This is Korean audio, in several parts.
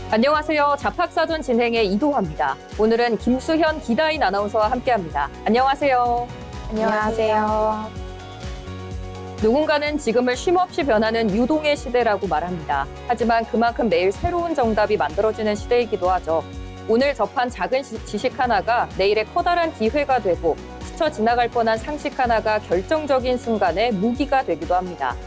안녕하세요. 잡학사전 진행의 이도화입니다. 오늘은 김수현 기다인 아나운서와 함께합니다. 안녕하세요. 안녕하세요. 누군가는 지금을 쉼없이 변하는 유동의 시대라고 말합니다. 하지만 그만큼 매일 새로운 정답이 만들어지는 시대이기도 하죠. 오늘 접한 작은 지식 하나가 내일의 커다란 기회가 되고 스쳐 지나갈 뻔한 상식 하나가 결정적인 순간에 무기가 되기도 합니다.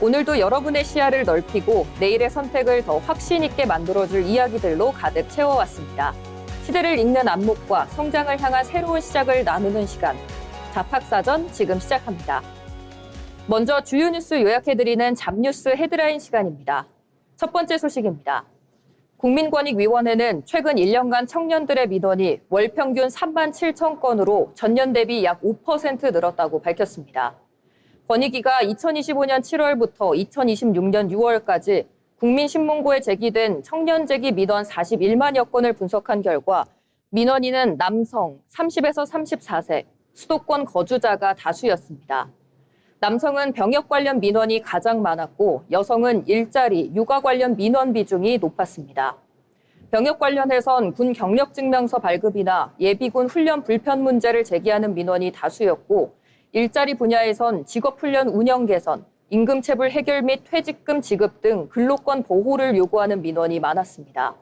오늘도 여러분의 시야를 넓히고 내일의 선택을 더 확신 있게 만들어줄 이야기들로 가득 채워왔습니다. 시대를 읽는 안목과 성장을 향한 새로운 시작을 나누는 시간. 잡학사전 지금 시작합니다. 먼저 주요 뉴스 요약해드리는 잡뉴스 헤드라인 시간입니다. 첫 번째 소식입니다. 국민권익위원회는 최근 1년간 청년들의 민원이 월 평균 3만 7천 건으로 전년 대비 약 5% 늘었다고 밝혔습니다. 권익위가 2025년 7월부터 2026년 6월까지 국민신문고에 제기된 청년제기 민원 41만여 건을 분석한 결과 민원인은 남성 30에서 34세, 수도권 거주자가 다수였습니다. 남성은 병역 관련 민원이 가장 많았고 여성은 일자리, 육아 관련 민원 비중이 높았습니다. 병역 관련해선 군 경력증명서 발급이나 예비군 훈련 불편 문제를 제기하는 민원이 다수였고 일자리 분야에선 직업훈련 운영 개선, 임금체불 해결 및 퇴직금 지급 등 근로권 보호를 요구하는 민원이 많았습니다.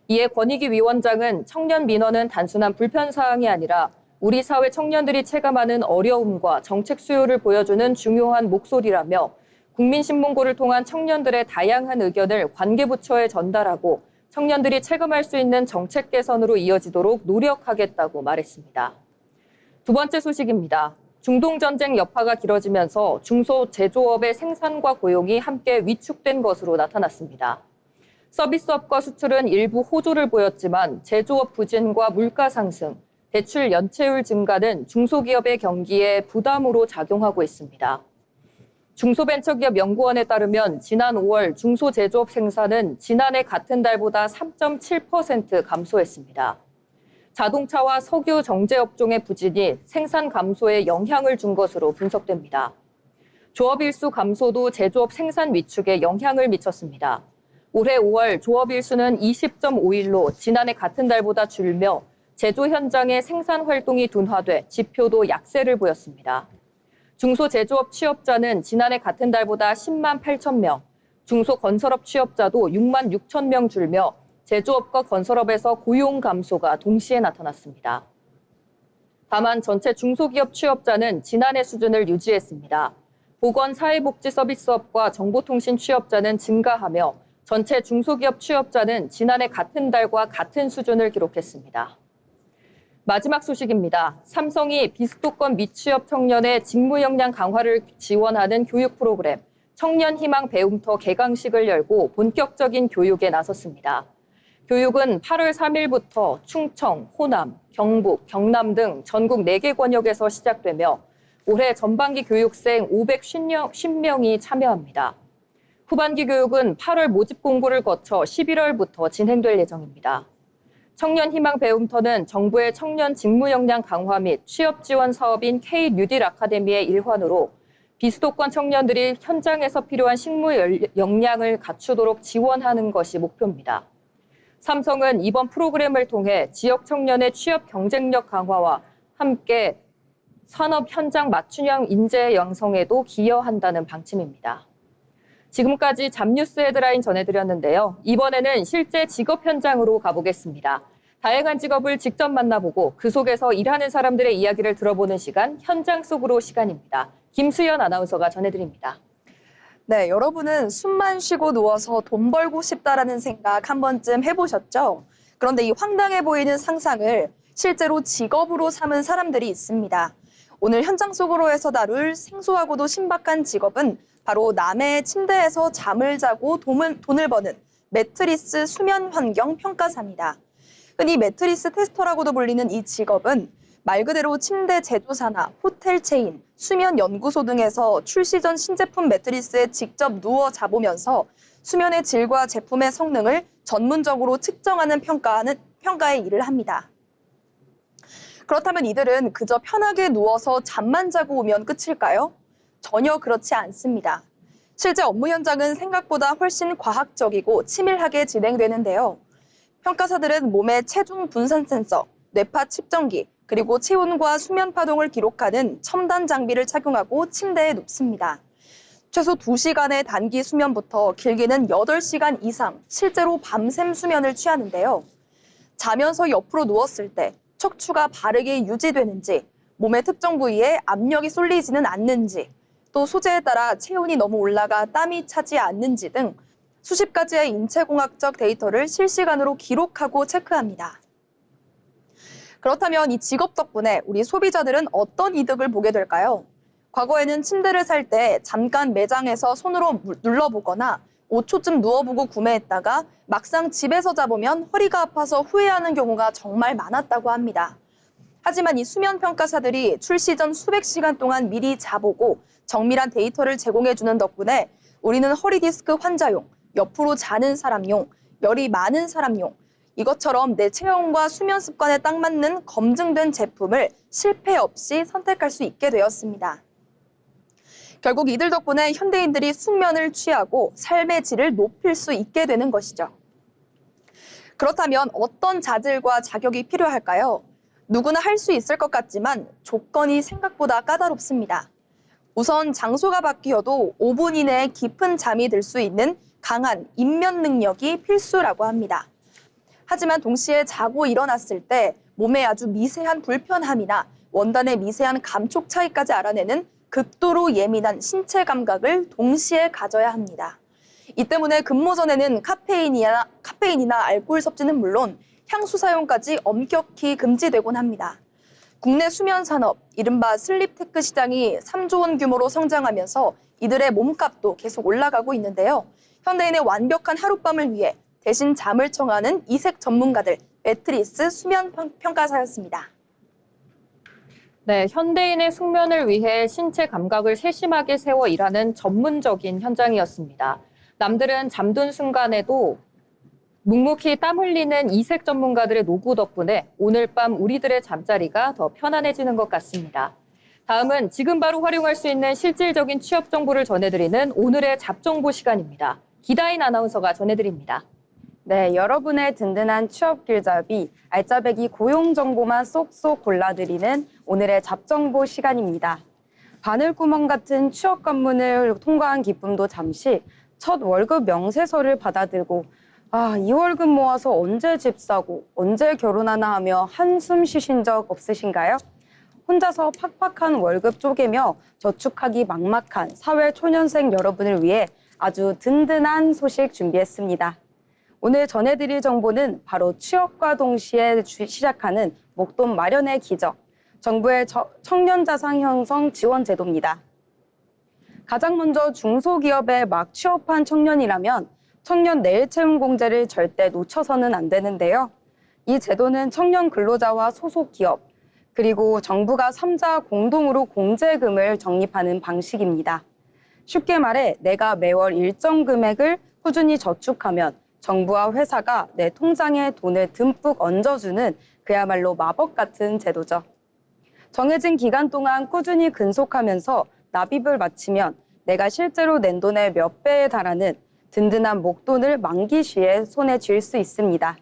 이에 권익위 위원장은 청년 민원은 단순한 불편사항이 아니라 우리 사회 청년들이 체감하는 어려움과 정책 수요를 보여주는 중요한 목소리라며 국민신문고를 통한 청년들의 다양한 의견을 관계부처에 전달하고 청년들이 체감할 수 있는 정책 개선으로 이어지도록 노력하겠다고 말했습니다. 두 번째 소식입니다. 중동전쟁 여파가 길어지면서 중소제조업의 생산과 고용이 함께 위축된 것으로 나타났습니다. 서비스업과 수출은 일부 호조를 보였지만 제조업 부진과 물가 상승, 대출 연체율 증가는 중소기업의 경기에 부담으로 작용하고 있습니다. 중소벤처기업연구원에 따르면 지난 5월 중소제조업 생산은 지난해 같은 달보다 3.7% 감소했습니다. 자동차와 석유 정제업종의 부진이 생산 감소에 영향을 준 것으로 분석됩니다. 조업일수 감소도 제조업 생산 위축에 영향을 미쳤습니다. 올해 5월 조업일수는 20.5일로 지난해 같은 달보다 줄며 제조 현장의 생산 활동이 둔화돼 지표도 약세를 보였습니다. 중소제조업 취업자는 지난해 같은 달보다 10만 8천 명, 중소건설업 취업자도 6만 6천 명 줄며 제조업과 건설업에서 고용 감소가 동시에 나타났습니다. 다만 전체 중소기업 취업자는 지난해 수준을 유지했습니다. 보건 사회복지 서비스업과 정보통신 취업자는 증가하며 전체 중소기업 취업자는 지난해 같은 달과 같은 수준을 기록했습니다. 마지막 소식입니다. 삼성이 비수도권 미취업 청년의 직무 역량 강화를 지원하는 교육 프로그램 청년희망 배움터 개강식을 열고 본격적인 교육에 나섰습니다. 교육은 8월 3일부터 충청, 호남, 경북, 경남 등 전국 4개 권역에서 시작되며 올해 전반기 교육생 550명이 참여합니다. 후반기 교육은 8월 모집 공고를 거쳐 11월부터 진행될 예정입니다. 청년희망 배움터는 정부의 청년 직무 역량 강화 및 취업 지원 사업인 K-뉴딜 아카데미의 일환으로 비수도권 청년들이 현장에서 필요한 직무 역량을 갖추도록 지원하는 것이 목표입니다. 삼성은 이번 프로그램을 통해 지역 청년의 취업 경쟁력 강화와 함께 산업 현장 맞춤형 인재 양성에도 기여한다는 방침입니다. 지금까지 잡뉴스 헤드라인 전해드렸는데요. 이번에는 실제 직업 현장으로 가보겠습니다. 다양한 직업을 직접 만나보고 그 속에서 일하는 사람들의 이야기를 들어보는 시간, 현장 속으로 시간입니다. 김수현 아나운서가 전해드립니다. 네, 여러분은 숨만 쉬고 누워서 돈 벌고 싶다라는 생각 한 번쯤 해보셨죠? 그런데 이 황당해 보이는 상상을 실제로 직업으로 삼은 사람들이 있습니다. 오늘 현장 속으로 해서 다룰 생소하고도 신박한 직업은 바로 남의 침대에서 잠을 자고 돈을 버는 매트리스 수면 환경 평가사입니다. 흔히 매트리스 테스터라고도 불리는 이 직업은 말 그대로 침대 제조사나 호텔 체인, 수면 연구소 등에서 출시 전 신제품 매트리스에 직접 누워 자보면서 수면의 질과 제품의 성능을 전문적으로 측정하는 평가의 일을 합니다. 그렇다면 이들은 그저 편하게 누워서 잠만 자고 오면 끝일까요? 전혀 그렇지 않습니다. 실제 업무 현장은 생각보다 훨씬 과학적이고 치밀하게 진행되는데요. 평가사들은 몸의 체중 분산 센서, 뇌파 측정기, 그리고 체온과 수면 파동을 기록하는 첨단 장비를 착용하고 침대에 눕습니다. 최소 2시간의 단기 수면부터 길게는 8시간 이상 실제로 밤샘 수면을 취하는데요. 자면서 옆으로 누웠을 때 척추가 바르게 유지되는지, 몸의 특정 부위에 압력이 쏠리지는 않는지, 또 소재에 따라 체온이 너무 올라가 땀이 차지 않는지 등 수십 가지의 인체공학적 데이터를 실시간으로 기록하고 체크합니다. 그렇다면 이 직업 덕분에 우리 소비자들은 어떤 이득을 보게 될까요? 과거에는 침대를 살 때 잠깐 매장에서 손으로 눌러보거나 5초쯤 누워보고 구매했다가 막상 집에서 자보면 허리가 아파서 후회하는 경우가 정말 많았다고 합니다. 하지만 이 수면 평가사들이 출시 전 수백 시간 동안 미리 자보고 정밀한 데이터를 제공해주는 덕분에 우리는 허리 디스크 환자용, 옆으로 자는 사람용, 열이 많은 사람용, 이것처럼 내 체형과 수면 습관에 딱 맞는 검증된 제품을 실패 없이 선택할 수 있게 되었습니다. 결국 이들 덕분에 현대인들이 숙면을 취하고 삶의 질을 높일 수 있게 되는 것이죠. 그렇다면 어떤 자질과 자격이 필요할까요? 누구나 할 수 있을 것 같지만 조건이 생각보다 까다롭습니다. 우선 장소가 바뀌어도 5분 이내에 깊은 잠이 들 수 있는 강한 인면 능력이 필수라고 합니다. 하지만 동시에 자고 일어났을 때 몸에 아주 미세한 불편함이나 원단의 미세한 감촉 차이까지 알아내는 극도로 예민한 신체 감각을 동시에 가져야 합니다. 이 때문에 근무 전에는 카페인이나 알코올 섭취는 물론 향수 사용까지 엄격히 금지되곤 합니다. 국내 수면 산업, 이른바 슬립테크 시장이 3조 원 규모로 성장하면서 이들의 몸값도 계속 올라가고 있는데요. 현대인의 완벽한 하룻밤을 위해 대신 잠을 청하는 이색 전문가들, 매트리스 수면 평가사였습니다. 네, 현대인의 숙면을 위해 신체 감각을 세심하게 세워 일하는 전문적인 현장이었습니다. 남들은 잠든 순간에도 묵묵히 땀 흘리는 이색 전문가들의 노고 덕분에 오늘 밤 우리들의 잠자리가 더 편안해지는 것 같습니다. 다음은 지금 바로 활용할 수 있는 실질적인 취업 정보를 전해드리는 오늘의 잡정보 시간입니다. 기다인 아나운서가 전해드립니다. 네, 여러분의 든든한 취업 길잡이 알짜배기 고용 정보만 쏙쏙 골라드리는 오늘의 잡정보 시간입니다. 바늘구멍 같은 취업 관문을 통과한 기쁨도 잠시 첫 월급 명세서를 받아들고 이 월급 모아서 언제 집 사고 언제 결혼하나 하며 한숨 쉬신 적 없으신가요? 혼자서 팍팍한 월급 쪼개며 저축하기 막막한 사회초년생 여러분을 위해 아주 든든한 소식 준비했습니다. 오늘 전해드릴 정보는 바로 취업과 동시에 시작하는 목돈 마련의 기적, 정부의 청년자산 형성 지원 제도입니다. 가장 먼저 중소기업에 막 취업한 청년이라면 청년 내일 채용 공제를 절대 놓쳐서는 안 되는데요. 이 제도는 청년 근로자와 소속 기업, 그리고 정부가 3자 공동으로 공제금을 적립하는 방식입니다. 쉽게 말해 내가 매월 일정 금액을 꾸준히 저축하면 정부와 회사가 내 통장에 돈을 듬뿍 얹어주는 그야말로 마법 같은 제도죠. 정해진 기간 동안 꾸준히 근속하면서 납입을 마치면 내가 실제로 낸 돈의 몇 배에 달하는 든든한 목돈을 만기 시에 손에 쥘 수 있습니다.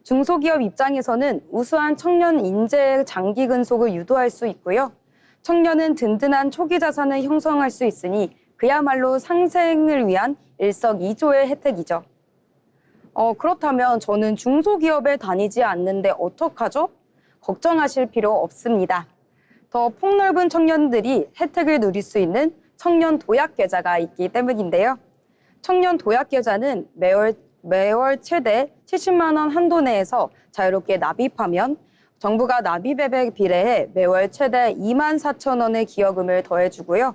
중소기업 입장에서는 우수한 청년 인재의 장기 근속을 유도할 수 있고요. 청년은 든든한 초기 자산을 형성할 수 있으니 그야말로 상생을 위한 일석이조의 혜택이죠. 그렇다면 저는 중소기업에 다니지 않는데 어떡하죠? 걱정하실 필요 없습니다. 더 폭넓은 청년들이 혜택을 누릴 수 있는 청년 도약 계좌가 있기 때문인데요. 청년 도약 계좌는 매월 최대 70만 원 한도 내에서 자유롭게 납입하면 정부가 납입액에 비례해 매월 최대 2만 4천 원의 기여금을 더해주고요.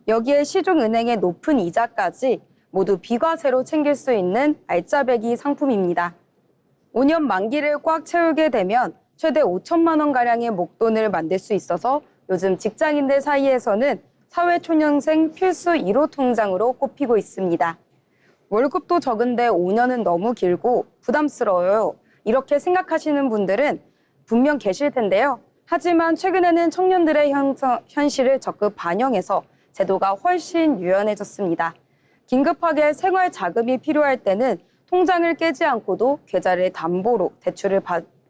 여기에 시중은행의 높은 이자까지 모두 비과세로 챙길 수 있는 알짜배기 상품입니다. 5년 만기를 꽉 채우게 되면 최대 5천만 원가량의 목돈을 만들 수 있어서 요즘 직장인들 사이에서는 사회초년생 필수 1호 통장으로 꼽히고 있습니다. 월급도 적은데 5년은 너무 길고 부담스러워요. 이렇게 생각하시는 분들은 분명 계실 텐데요. 하지만 최근에는 청년들의 현실을 적극 반영해서 제도가 훨씬 유연해졌습니다. 긴급하게 생활 자금이 필요할 때는 통장을 깨지 않고도 계좌를 담보로 대출을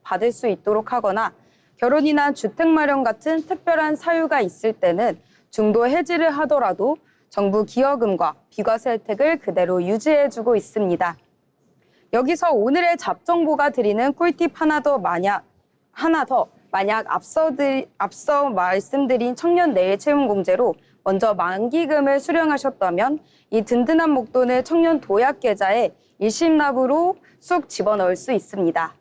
받을 수 있도록 하거나 결혼이나 주택 마련 같은 특별한 사유가 있을 때는 중도 해지를 하더라도 정부 기여금과 비과세 혜택을 그대로 유지해주고 있습니다. 여기서 오늘의 잡정보가 드리는 꿀팁 하나 더 만약 앞서 말씀드린 청년 내일 채용 공제로 먼저 만기금을 수령하셨다면 이 든든한 목돈을 청년 도약 계좌에 일심납으로 쑥 집어넣을 수 있습니다.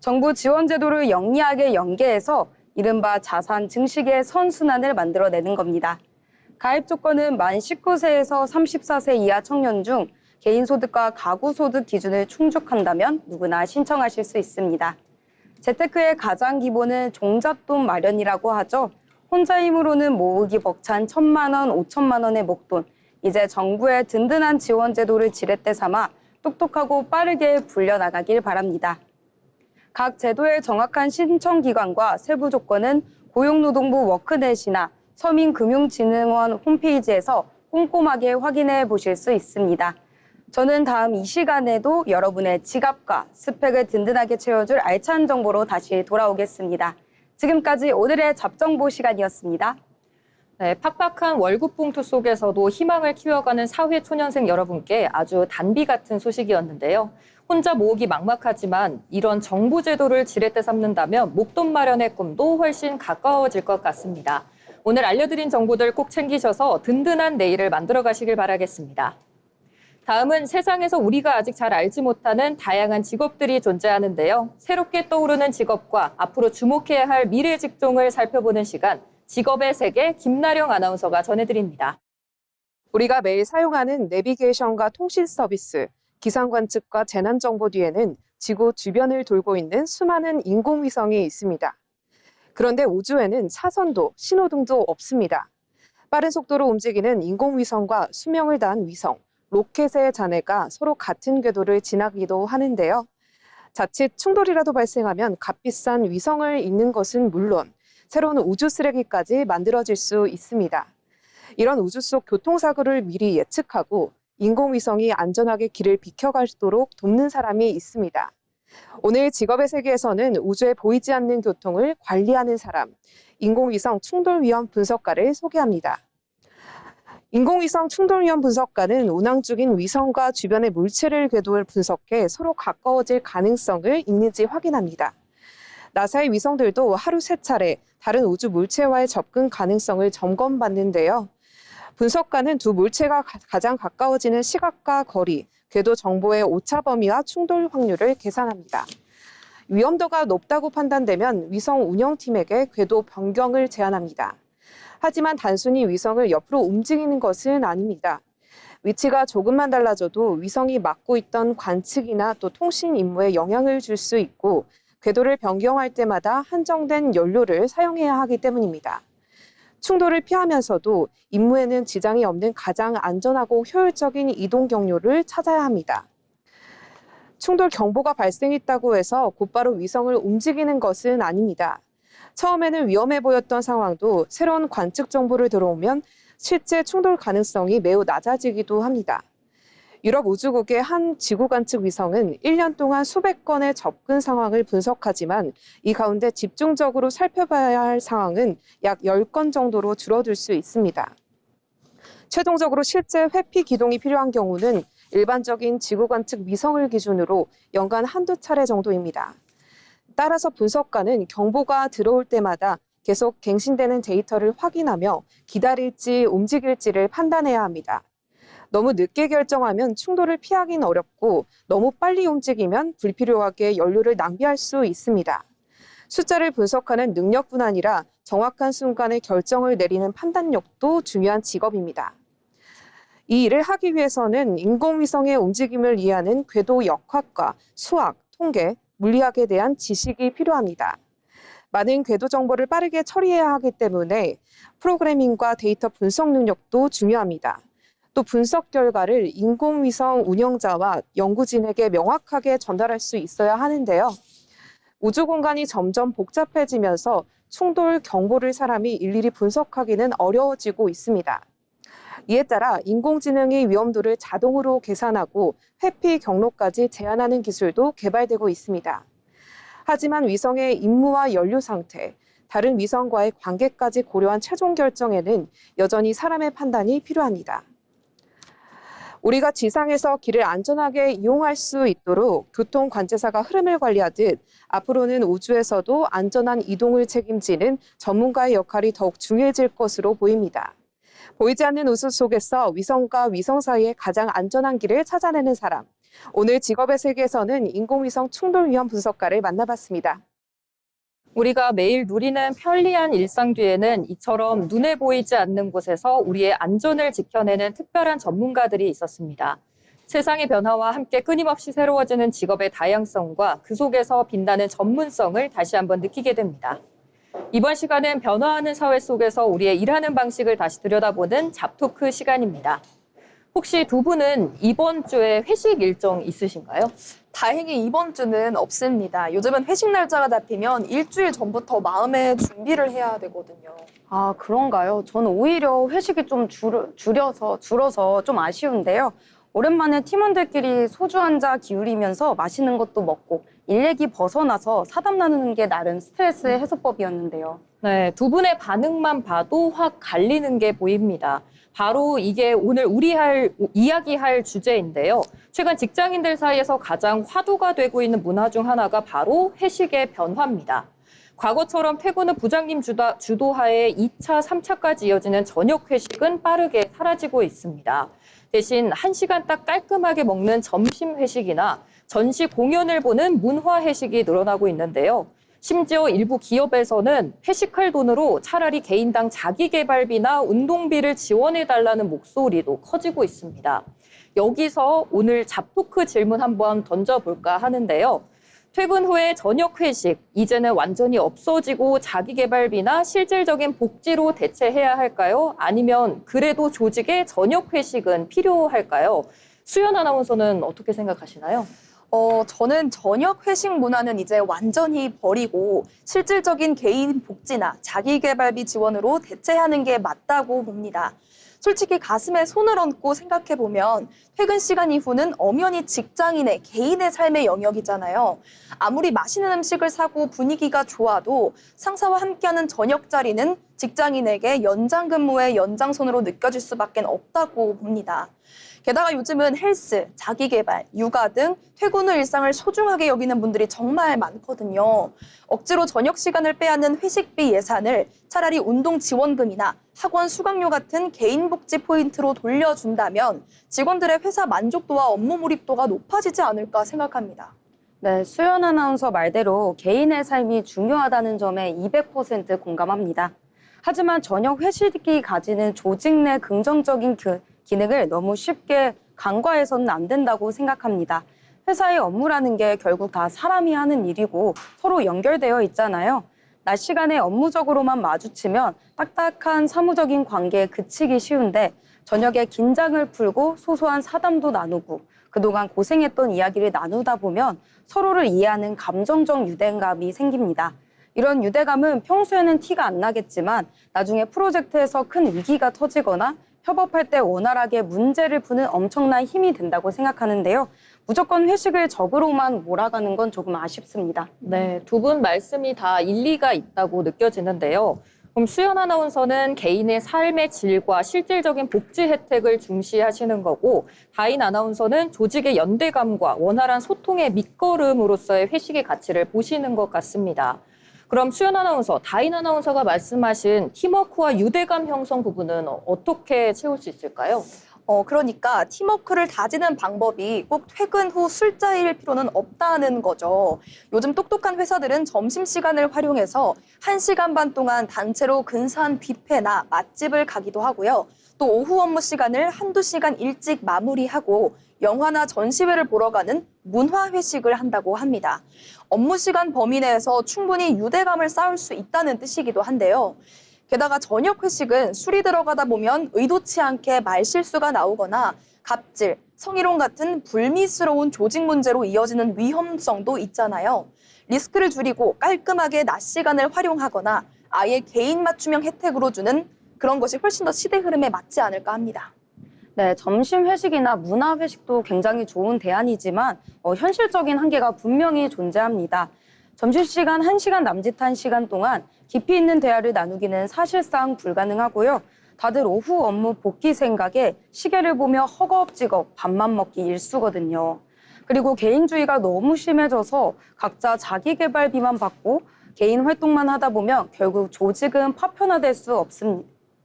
정부 지원 제도를 영리하게 연계해서 이른바 자산 증식의 선순환을 만들어내는 겁니다. 가입 조건은 만 19세에서 34세 이하 청년 중 개인소득과 가구소득 기준을 충족한다면 누구나 신청하실 수 있습니다. 재테크의 가장 기본은 종잣돈 마련이라고 하죠. 혼자 힘으로는 모으기 벅찬 1,000만 원, 5천만 원의 목돈. 이제 정부의 든든한 지원 제도를 지렛대 삼아 똑똑하고 빠르게 불려나가길 바랍니다. 각 제도의 정확한 신청 기관과 세부 조건은 고용노동부 워크넷이나 서민금융진흥원 홈페이지에서 꼼꼼하게 확인해 보실 수 있습니다. 저는 다음 이 시간에도 여러분의 지갑과 스펙을 든든하게 채워줄 알찬 정보로 다시 돌아오겠습니다. 지금까지 오늘의 잡정보 시간이었습니다. 네, 팍팍한 월급 봉투 속에서도 희망을 키워가는 사회초년생 여러분께 아주 단비 같은 소식이었는데요. 혼자 모으기 막막하지만 이런 정부 제도를 지렛대 삼는다면 목돈 마련의 꿈도 훨씬 가까워질 것 같습니다. 오늘 알려드린 정보들 꼭 챙기셔서 든든한 내일을 만들어 가시길 바라겠습니다. 다음은 세상에서 우리가 아직 잘 알지 못하는 다양한 직업들이 존재하는데요. 새롭게 떠오르는 직업과 앞으로 주목해야 할 미래 직종을 살펴보는 시간, 직업의 세계 김나령 아나운서가 전해드립니다. 우리가 매일 사용하는 내비게이션과 통신 서비스, 기상 관측과 재난 정보 뒤에는 지구 주변을 돌고 있는 수많은 인공위성이 있습니다. 그런데 우주에는 차선도 신호등도 없습니다. 빠른 속도로 움직이는 인공위성과 수명을 다한 위성, 로켓의 잔해가 서로 같은 궤도를 지나기도 하는데요. 자칫 충돌이라도 발생하면 값비싼 위성을 잃는 것은 물론 새로운 우주 쓰레기까지 만들어질 수 있습니다. 이런 우주 속 교통사고를 미리 예측하고 인공위성이 안전하게 길을 비켜가도록 돕는 사람이 있습니다. 오늘 직업의 세계에서는 우주에 보이지 않는 교통을 관리하는 사람, 인공위성 충돌 위험 분석가를 소개합니다. 인공위성 충돌 위험 분석가는 운항 중인 위성과 주변의 물체를 궤도를 분석해 서로 가까워질 가능성을 있는지 확인합니다. 나사의 위성들도 하루 3차례 다른 우주 물체와의 접근 가능성을 점검받는데요. 분석가는 두 물체가 가장 가까워지는 시각과 거리, 궤도 정보의 오차 범위와 충돌 확률을 계산합니다. 위험도가 높다고 판단되면 위성 운영팀에게 궤도 변경을 제안합니다. 하지만 단순히 위성을 옆으로 움직이는 것은 아닙니다. 위치가 조금만 달라져도 위성이 맡고 있던 관측이나 또 통신 임무에 영향을 줄 수 있고 궤도를 변경할 때마다 한정된 연료를 사용해야 하기 때문입니다. 충돌을 피하면서도 임무에는 지장이 없는 가장 안전하고 효율적인 이동 경로를 찾아야 합니다. 충돌 경보가 발생했다고 해서 곧바로 위성을 움직이는 것은 아닙니다. 처음에는 위험해 보였던 상황도 새로운 관측 정보를 들어오면 실제 충돌 가능성이 매우 낮아지기도 합니다. 유럽 우주국의 한 지구 관측 위성은 1년 동안 수백 건의 접근 상황을 분석하지만 이 가운데 집중적으로 살펴봐야 할 상황은 약 10건 정도로 줄어들 수 있습니다. 최종적으로 실제 회피 기동이 필요한 경우는 일반적인 지구 관측 위성을 기준으로 연간 한두 차례 정도입니다. 따라서 분석가는 경보가 들어올 때마다 계속 갱신되는 데이터를 확인하며 기다릴지 움직일지를 판단해야 합니다. 너무 늦게 결정하면 충돌을 피하기는 어렵고 너무 빨리 움직이면 불필요하게 연료를 낭비할 수 있습니다. 숫자를 분석하는 능력뿐 아니라 정확한 순간에 결정을 내리는 판단력도 중요한 직업입니다. 이 일을 하기 위해서는 인공위성의 움직임을 이해하는 궤도 역학과 수학, 통계, 물리학에 대한 지식이 필요합니다. 많은 궤도 정보를 빠르게 처리해야 하기 때문에 프로그래밍과 데이터 분석 능력도 중요합니다. 또 분석 결과를 인공위성 운영자와 연구진에게 명확하게 전달할 수 있어야 하는데요. 우주 공간이 점점 복잡해지면서 충돌 경보를 사람이 일일이 분석하기는 어려워지고 있습니다. 이에 따라 인공지능이 위험도를 자동으로 계산하고 회피 경로까지 제한하는 기술도 개발되고 있습니다. 하지만 위성의 임무와 연료 상태, 다른 위성과의 관계까지 고려한 최종 결정에는 여전히 사람의 판단이 필요합니다. 우리가 지상에서 길을 안전하게 이용할 수 있도록 교통관제사가 흐름을 관리하듯 앞으로는 우주에서도 안전한 이동을 책임지는 전문가의 역할이 더욱 중요해질 것으로 보입니다. 보이지 않는 우주 속에서 위성과 위성 사이의 가장 안전한 길을 찾아내는 사람. 오늘 직업의 세계에서는 인공위성 충돌 위험 분석가를 만나봤습니다. 우리가 매일 누리는 편리한 일상 뒤에는 이처럼 눈에 보이지 않는 곳에서 우리의 안전을 지켜내는 특별한 전문가들이 있었습니다. 세상의 변화와 함께 끊임없이 새로워지는 직업의 다양성과 그 속에서 빛나는 전문성을 다시 한번 느끼게 됩니다. 이번 시간은 변화하는 사회 속에서 우리의 일하는 방식을 다시 들여다보는 잡토크 시간입니다. 혹시 두 분은 이번 주에 회식 일정 있으신가요? 다행히 이번 주는 없습니다. 요즘은 회식 날짜가 잡히면 일주일 전부터 마음의 준비를 해야 되거든요. 아, 그런가요? 저는 오히려 회식이 좀 줄어서 좀 아쉬운데요. 오랜만에 팀원들끼리 소주 한 잔 기울이면서 맛있는 것도 먹고 일 얘기 벗어나서 사담 나누는 게 나름 스트레스 해소법이었는데요. 네, 두 분의 반응만 봐도 확 갈리는 게 보입니다. 바로 이게 오늘 이야기할 주제인데요. 최근 직장인들 사이에서 가장 화두가 되고 있는 문화 중 하나가 바로 회식의 변화입니다. 과거처럼 퇴근 후 부장님 주도하에 2차, 3차까지 이어지는 저녁 회식은 빠르게 사라지고 있습니다. 대신 1시간 딱 깔끔하게 먹는 점심 회식이나 전시 공연을 보는 문화 회식이 늘어나고 있는데요. 심지어 일부 기업에서는 회식할 돈으로 차라리 개인당 자기개발비나 운동비를 지원해달라는 목소리도 커지고 있습니다. 여기서 오늘 잡토크 질문 한번 던져볼까 하는데요. 퇴근 후에 저녁 회식, 이제는 완전히 없어지고 자기개발비나 실질적인 복지로 대체해야 할까요? 아니면 그래도 조직의 저녁 회식은 필요할까요? 수연 아나운서는 어떻게 생각하시나요? 저는 저녁 회식 문화는 이제 완전히 버리고 실질적인 개인 복지나 자기개발비 지원으로 대체하는 게 맞다고 봅니다. 솔직히 가슴에 손을 얹고 생각해보면 퇴근 시간 이후는 엄연히 직장인의 개인의 삶의 영역이잖아요. 아무리 맛있는 음식을 사고 분위기가 좋아도 상사와 함께하는 저녁 자리는 직장인에게 연장 근무의 연장선으로 느껴질 수밖에 없다고 봅니다. 게다가 요즘은 헬스, 자기개발, 육아 등 퇴근 후 일상을 소중하게 여기는 분들이 정말 많거든요. 억지로 저녁 시간을 빼앗는 회식비 예산을 차라리 운동 지원금이나 학원 수강료 같은 개인 복지 포인트로 돌려준다면 직원들의 회사 만족도와 업무 몰입도가 높아지지 않을까 생각합니다. 네, 수연 아나운서 말대로 개인의 삶이 중요하다는 점에 200% 공감합니다. 하지만 저녁 회식이 가지는 조직 내 긍정적인 기능을 너무 쉽게 간과해서는 안 된다고 생각합니다. 회사의 업무라는 게 결국 다 사람이 하는 일이고 서로 연결되어 있잖아요. 낮 시간에 업무적으로만 마주치면 딱딱한 사무적인 관계에 그치기 쉬운데 저녁에 긴장을 풀고 소소한 사담도 나누고 그동안 고생했던 이야기를 나누다 보면 서로를 이해하는 감정적 유대감이 생깁니다. 이런 유대감은 평소에는 티가 안 나겠지만 나중에 프로젝트에서 큰 위기가 터지거나 협업할 때 원활하게 문제를 푸는 엄청난 힘이 된다고 생각하는데요. 무조건 회식을 적으로만 몰아가는 건 조금 아쉽습니다. 네, 두 분 말씀이 다 일리가 있다고 느껴지는데요. 그럼 수연 아나운서는 개인의 삶의 질과 실질적인 복지 혜택을 중시하시는 거고, 다인 아나운서는 조직의 연대감과 원활한 소통의 밑거름으로서의 회식의 가치를 보시는 것 같습니다. 그럼 수연 아나운서, 다인 아나운서가 말씀하신 팀워크와 유대감 형성 부분은 어떻게 채울 수 있을까요? 그러니까 팀워크를 다지는 방법이 꼭 퇴근 후 술자리일 필요는 없다는 거죠. 요즘 똑똑한 회사들은 점심시간을 활용해서 1시간 반 동안 단체로 근사한 뷔페나 맛집을 가기도 하고요. 또 오후 업무 시간을 한두 시간 일찍 마무리하고 영화나 전시회를 보러 가는 문화회식을 한다고 합니다. 업무 시간 범위 내에서 충분히 유대감을 쌓을 수 있다는 뜻이기도 한데요. 게다가 저녁 회식은 술이 들어가다 보면 의도치 않게 말실수가 나오거나 갑질, 성희롱 같은 불미스러운 조직 문제로 이어지는 위험성도 있잖아요. 리스크를 줄이고 깔끔하게 낮 시간을 활용하거나 아예 개인 맞춤형 혜택으로 주는 그런 것이 훨씬 더 시대 흐름에 맞지 않을까 합니다. 네, 점심 회식이나 문화 회식도 굉장히 좋은 대안이지만 현실적인 한계가 분명히 존재합니다. 점심시간 1시간 남짓한 시간 동안 깊이 있는 대화를 나누기는 사실상 불가능하고요. 다들 오후 업무 복귀 생각에 시계를 보며 허겁지겁 밥만 먹기 일쑤거든요. 그리고 개인주의가 너무 심해져서 각자 자기계발비만 받고 개인 활동만 하다 보면 결국 조직은 파편화될 수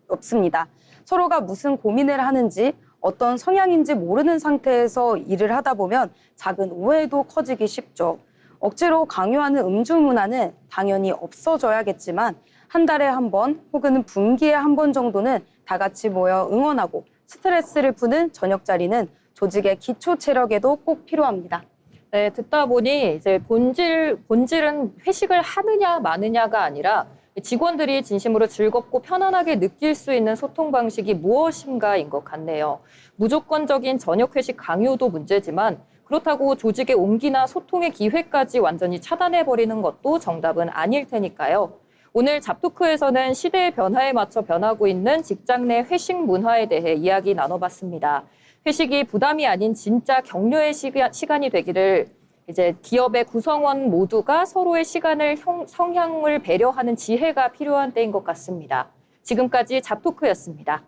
없습니다. 서로가 무슨 고민을 하는지 어떤 성향인지 모르는 상태에서 일을 하다 보면 작은 오해도 커지기 쉽죠. 억지로 강요하는 음주 문화는 당연히 없어져야겠지만 한 달에 한 번 혹은 분기에 한 번 정도는 다 같이 모여 응원하고 스트레스를 푸는 저녁 자리는 조직의 기초 체력에도 꼭 필요합니다. 네, 듣다 보니 이제 본질은 회식을 하느냐 마느냐가 아니라 직원들이 진심으로 즐겁고 편안하게 느낄 수 있는 소통 방식이 무엇인가인 것 같네요. 무조건적인 저녁 회식 강요도 문제지만 그렇다고 조직의 온기나 소통의 기회까지 완전히 차단해버리는 것도 정답은 아닐 테니까요. 오늘 잡토크에서는 시대의 변화에 맞춰 변하고 있는 직장 내 회식 문화에 대해 이야기 나눠봤습니다. 회식이 부담이 아닌 진짜 격려의 시간이 되기를 이제 기업의 구성원 모두가 서로의 시간을 성향을 배려하는 지혜가 필요한 때인 것 같습니다. 지금까지 잡토크였습니다.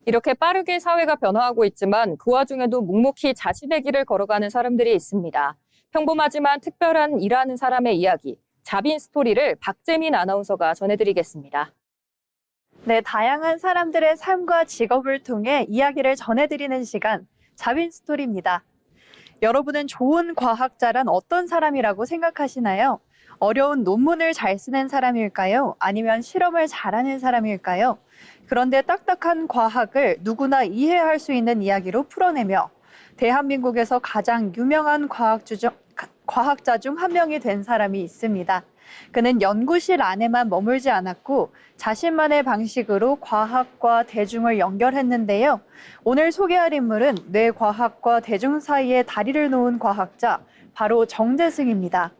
이렇게 빠르게 사회가 변화하고 있지만 그 와중에도 묵묵히 자신의 길을 걸어가는 사람들이 있습니다. 평범하지만 특별한 일하는 사람의 이야기, 자빈 스토리를 박재민 아나운서가 전해드리겠습니다. 네, 다양한 사람들의 삶과 직업을 통해 이야기를 전해드리는 시간, 자빈 스토리입니다. 여러분은 좋은 과학자란 어떤 사람이라고 생각하시나요? 어려운 논문을 잘 쓰는 사람일까요? 아니면 실험을 잘하는 사람일까요? 그런데 딱딱한 과학을 누구나 이해할 수 있는 이야기로 풀어내며 대한민국에서 가장 유명한 과학자 중 한 명이 된 사람이 있습니다. 그는 연구실 안에만 머물지 않았고 자신만의 방식으로 과학과 대중을 연결했는데요. 오늘 소개할 인물은 뇌과학과 대중 사이에 다리를 놓은 과학자, 바로 정재승입니다.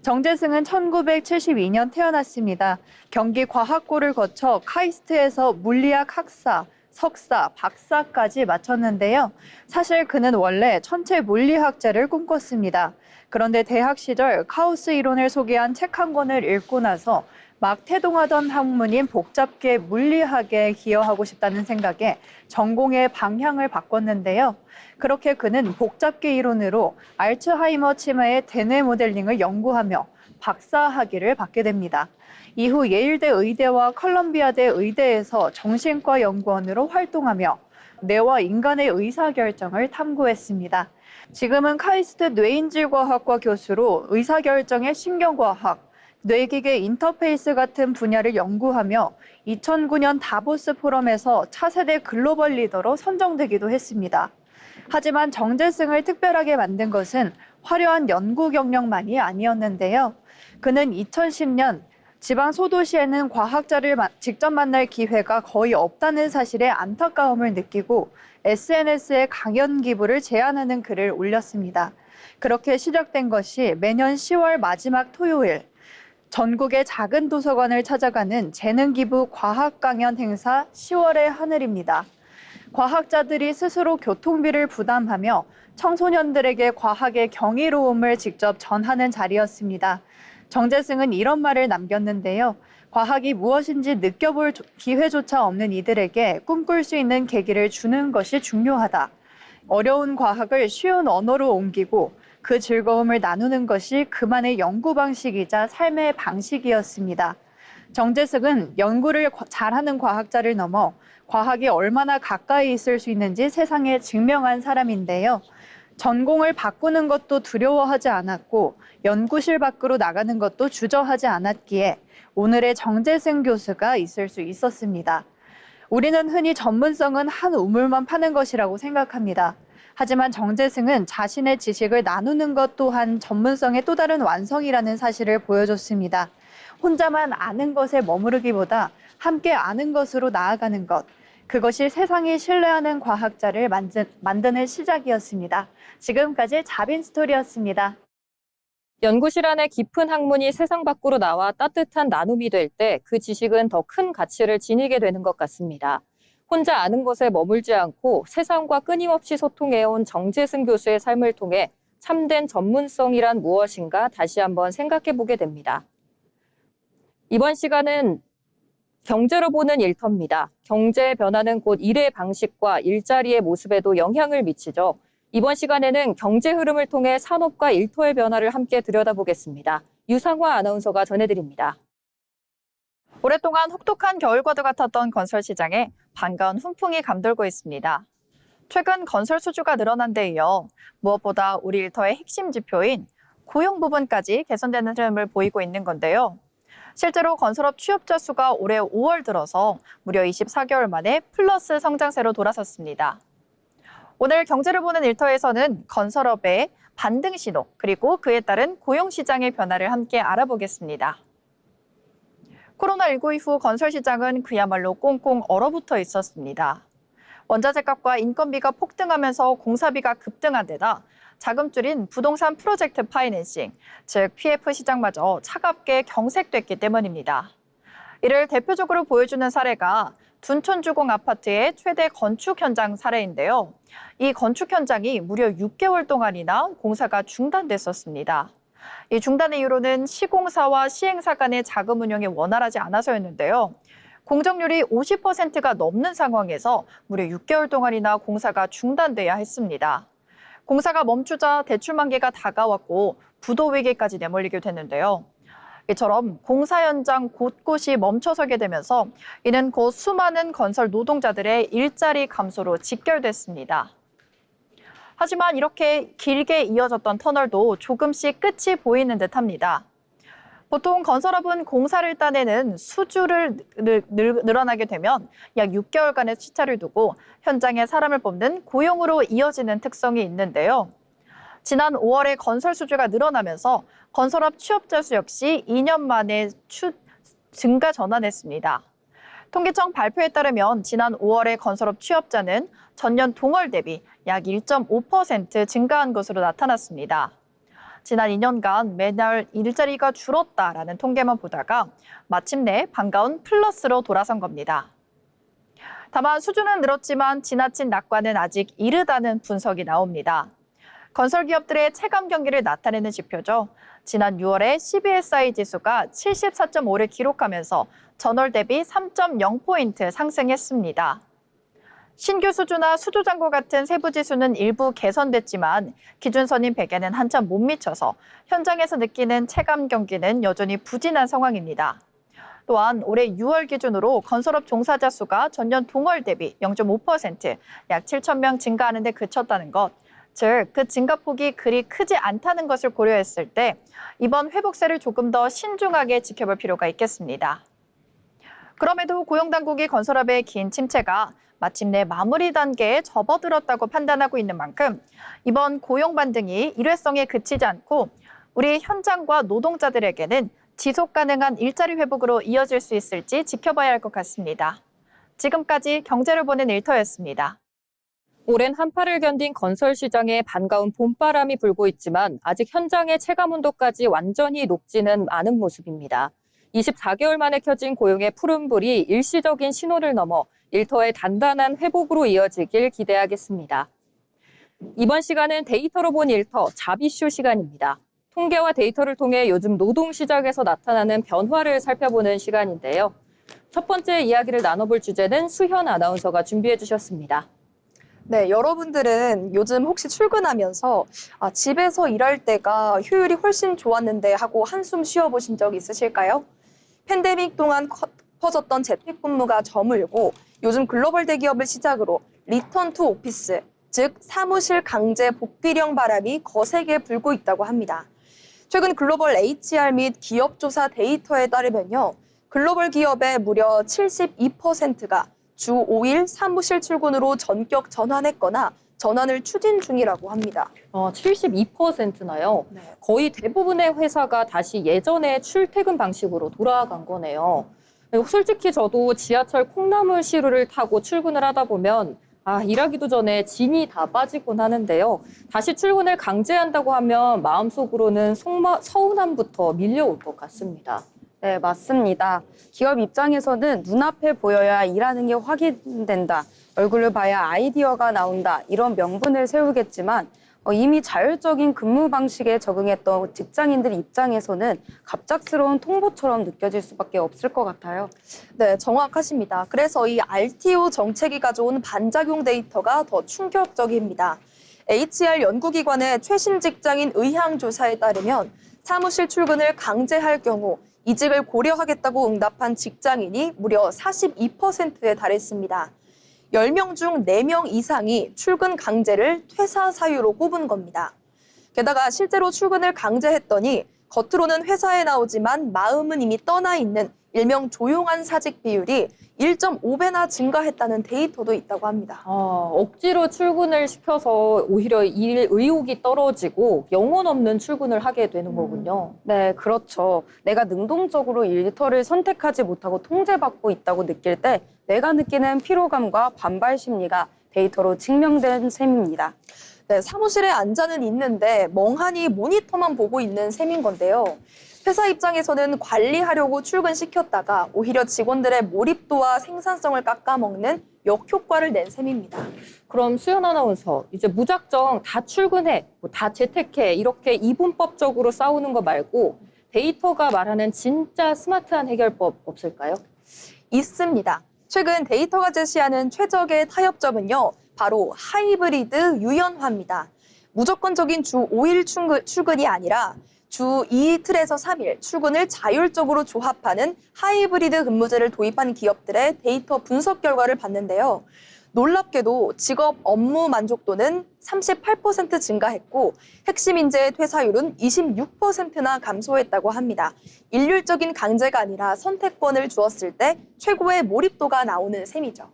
정재승은 1972년 태어났습니다. 경기 과학고를 거쳐 카이스트에서 물리학 학사, 석사, 박사까지 마쳤는데요. 사실 그는 원래 천체 물리학자를 꿈꿨습니다. 그런데 대학 시절 카오스 이론을 소개한 책 한 권을 읽고 나서 막 태동하던 학문인 복잡계 물리학에 기여하고 싶다는 생각에 전공의 방향을 바꿨는데요. 그렇게 그는 복잡계 이론으로 알츠하이머 치매의 대뇌 모델링을 연구하며 박사 학위를 받게 됩니다. 이후 예일대 의대와 컬럼비아대 의대에서 정신과 연구원으로 활동하며 뇌와 인간의 의사결정을 탐구했습니다. 지금은 카이스트 뇌인질과학과 교수로 의사결정의 신경과학, 뇌기계 인터페이스 같은 분야를 연구하며 2009년 다보스 포럼에서 차세대 글로벌 리더로 선정되기도 했습니다. 하지만 정재승을 특별하게 만든 것은 화려한 연구 경력만이 아니었는데요. 그는 2010년 지방 소도시에는 과학자를 직접 만날 기회가 거의 없다는 사실에 안타까움을 느끼고 SNS에 강연 기부를 제안하는 글을 올렸습니다. 그렇게 시작된 것이 매년 10월 마지막 토요일, 전국의 작은 도서관을 찾아가는 재능 기부 과학 강연 행사 10월의 하늘입니다. 과학자들이 스스로 교통비를 부담하며 청소년들에게 과학의 경이로움을 직접 전하는 자리였습니다. 정재승은 이런 말을 남겼는데요. 과학이 무엇인지 느껴볼 기회조차 없는 이들에게 꿈꿀 수 있는 계기를 주는 것이 중요하다. 어려운 과학을 쉬운 언어로 옮기고 그 즐거움을 나누는 것이 그만의 연구 방식이자 삶의 방식이었습니다. 정재승은 연구를 잘하는 과학자를 넘어 과학이 얼마나 가까이 있을 수 있는지 세상에 증명한 사람인데요. 전공을 바꾸는 것도 두려워하지 않았고 연구실 밖으로 나가는 것도 주저하지 않았기에 오늘의 정재승 교수가 있을 수 있었습니다. 우리는 흔히 전문성은 한 우물만 파는 것이라고 생각합니다. 하지만 정재승은 자신의 지식을 나누는 것 또한 전문성의 또 다른 완성이라는 사실을 보여줬습니다. 혼자만 아는 것에 머무르기보다 함께 아는 것으로 나아가는 것, 그것이 세상이 신뢰하는 과학자를 만드는 시작이었습니다. 지금까지 자빈스토리였습니다. 연구실 안에 깊은 학문이 세상 밖으로 나와 따뜻한 나눔이 될 때 그 지식은 더 큰 가치를 지니게 되는 것 같습니다. 혼자 아는 것에 머물지 않고 세상과 끊임없이 소통해온 정재승 교수의 삶을 통해 참된 전문성이란 무엇인가 다시 한번 생각해 보게 됩니다. 이번 시간은 경제로 보는 일터입니다. 경제의 변화는 곧 일의 방식과 일자리의 모습에도 영향을 미치죠. 이번 시간에는 경제 흐름을 통해 산업과 일터의 변화를 함께 들여다보겠습니다. 유상화 아나운서가 전해드립니다. 오랫동안 혹독한 겨울과도 같았던 건설 시장에 반가운 훈풍이 감돌고 있습니다. 최근 건설 수주가 늘어난 데 이어 무엇보다 우리 일터의 핵심 지표인 고용 부분까지 개선되는 흐름을 보이고 있는 건데요. 실제로 건설업 취업자 수가 올해 5월 들어서 무려 24개월 만에 플러스 성장세로 돌아섰습니다. 오늘 경제를 보는 일터에서는 건설업의 반등 신호 그리고 그에 따른 고용 시장의 변화를 함께 알아보겠습니다. 코로나19 이후 건설 시장은 그야말로 꽁꽁 얼어붙어 있었습니다. 원자재 값과 인건비가 폭등하면서 공사비가 급등한 데다 자금줄인 부동산 프로젝트 파이낸싱, 즉 PF 시장마저 차갑게 경색됐기 때문입니다. 이를 대표적으로 보여주는 사례가 둔촌주공 아파트의 최대 건축 현장 사례인데요. 이 건축 현장이 무려 6개월 동안이나 공사가 중단됐었습니다. 이 중단의 이유로는 시공사와 시행사 간의 자금 운용이 원활하지 않아서였는데요. 공정률이 50%가 넘는 상황에서 무려 6개월 동안이나 공사가 중단돼야 했습니다. 공사가 멈추자 대출 만기가 다가왔고 부도 위기까지 내몰리게 됐는데요. 이처럼 공사 현장 곳곳이 멈춰서게 되면서 이는 곧 수많은 건설 노동자들의 일자리 감소로 직결됐습니다. 하지만 이렇게 길게 이어졌던 터널도 조금씩 끝이 보이는 듯합니다. 보통 건설업은 공사를 따내는 수주를 늘어나게 되면 약 6개월간의 시차를 두고 현장에 사람을 뽑는 고용으로 이어지는 특성이 있는데요. 지난 5월에 건설 수주가 늘어나면서 건설업 취업자 수 역시 2년 만에 증가 전환했습니다. 통계청 발표에 따르면 지난 5월의 건설업 취업자는 전년 동월 대비 약 1.5% 증가한 것으로 나타났습니다. 지난 2년간 매달 일자리가 줄었다라는 통계만 보다가 마침내 반가운 플러스로 돌아선 겁니다. 다만 수주는 늘었지만 지나친 낙관은 아직 이르다는 분석이 나옵니다. 건설기업들의 체감 경기를 나타내는 지표죠. 지난 6월에 CBSI 지수가 74.5를 기록하면서 전월 대비 3.0포인트 상승했습니다. 신규 수주나 수주잔고 같은 세부 지수는 일부 개선됐지만 기준선인 100에는 한참 못 미쳐서 현장에서 느끼는 체감 경기는 여전히 부진한 상황입니다. 또한 올해 6월 기준으로 건설업 종사자 수가 전년 동월 대비 0.5%, 약 7천 명 증가하는 데 그쳤다는 것, 즉 그 증가폭이 그리 크지 않다는 것을 고려했을 때 이번 회복세를 조금 더 신중하게 지켜볼 필요가 있겠습니다. 그럼에도 고용당국이 건설업의 긴 침체가 마침내 마무리 단계에 접어들었다고 판단하고 있는 만큼 이번 고용 반등이 일회성에 그치지 않고 우리 현장과 노동자들에게는 지속 가능한 일자리 회복으로 이어질 수 있을지 지켜봐야 할 것 같습니다. 지금까지 경제를 보는 일터였습니다. 오랜 한파를 견딘 건설 시장에 반가운 봄바람이 불고 있지만 아직 현장의 체감 온도까지 완전히 녹지는 않은 모습입니다. 24개월 만에 켜진 고용의 푸른불이 일시적인 신호를 넘어 일터의 단단한 회복으로 이어지길 기대하겠습니다. 이번 시간은 데이터로 본 일터 잡이슈 시간입니다. 통계와 데이터를 통해 요즘 노동시장에서 나타나는 변화를 살펴보는 시간인데요. 첫 번째 이야기를 나눠볼 주제는 수현 아나운서가 준비해 주셨습니다. 네, 여러분들은 요즘 혹시 출근하면서 집에서 일할 때가 효율이 훨씬 좋았는데 하고 한숨 쉬어보신 적 있으실까요? 팬데믹 동안 퍼졌던 재택근무가 저물고 요즘 글로벌 대기업을 시작으로 리턴 투 오피스, 즉 사무실 강제 복귀령 바람이 거세게 불고 있다고 합니다. 최근 글로벌 HR 및 기업조사 데이터에 따르면요. 글로벌 기업의 무려 72%가 주 5일 사무실 출근으로 전격 전환했거나 전환을 추진 중이라고 합니다. 72%나요. 네. 거의 대부분의 회사가 다시 예전의 출퇴근 방식으로 돌아간 거네요. 솔직히 저도 지하철 콩나물시루를 타고 출근을 하다 보면 일하기도 전에 진이 다 빠지곤 하는데요. 다시 출근을 강제한다고 하면 마음속으로는 서운함부터 밀려올 것 같습니다. 네, 맞습니다. 기업 입장에서는 눈앞에 보여야 일하는 게 확인된다. 얼굴을 봐야 아이디어가 나온다. 이런 명분을 세우겠지만 이미 자율적인 근무 방식에 적응했던 직장인들 입장에서는 갑작스러운 통보처럼 느껴질 수밖에 없을 것 같아요. 네, 정확하십니다. 그래서 이 RTO 정책이 가져온 반작용 데이터가 더 충격적입니다. HR 연구기관의 최신 직장인 의향 조사에 따르면 사무실 출근을 강제할 경우 이직을 고려하겠다고 응답한 직장인이 무려 42%에 달했습니다. 10명 중 4명 이상이 출근 강제를 퇴사 사유로 꼽은 겁니다. 게다가 실제로 출근을 강제했더니 겉으로는 회사에 나오지만 마음은 이미 떠나 있는 일명 조용한 사직 비율이 1.5배나 증가했다는 데이터도 있다고 합니다. 억지로 출근을 시켜서 오히려 일 의욕이 떨어지고 영혼 없는 출근을 하게 되는 거군요. 네, 그렇죠. 내가 능동적으로 일터를 선택하지 못하고 통제받고 있다고 느낄 때 내가 느끼는 피로감과 반발 심리가 데이터로 증명된 셈입니다. 네, 사무실에 앉아는 있는데 멍하니 모니터만 보고 있는 셈인 건데요. 회사 입장에서는 관리하려고 출근시켰다가 오히려 직원들의 몰입도와 생산성을 깎아먹는 역효과를 낸 셈입니다. 그럼 수연 아나운서, 이제 무작정 다 출근해, 다 재택해 이렇게 이분법적으로 싸우는 거 말고 데이터가 말하는 진짜 스마트한 해결법 없을까요? 있습니다. 최근 데이터가 제시하는 최적의 타협점은요, 바로 하이브리드 유연화입니다. 무조건적인 주 5일 출근이 아니라 주 2이틀에서 3일 출근을 자율적으로 조합하는 하이브리드 근무제를 도입한 기업들의 데이터 분석 결과를 봤는데요. 놀랍게도 직업 업무 만족도는 38% 증가했고 핵심 인재의 퇴사율은 26%나 감소했다고 합니다. 일률적인 강제가 아니라 선택권을 주었을 때 최고의 몰입도가 나오는 셈이죠.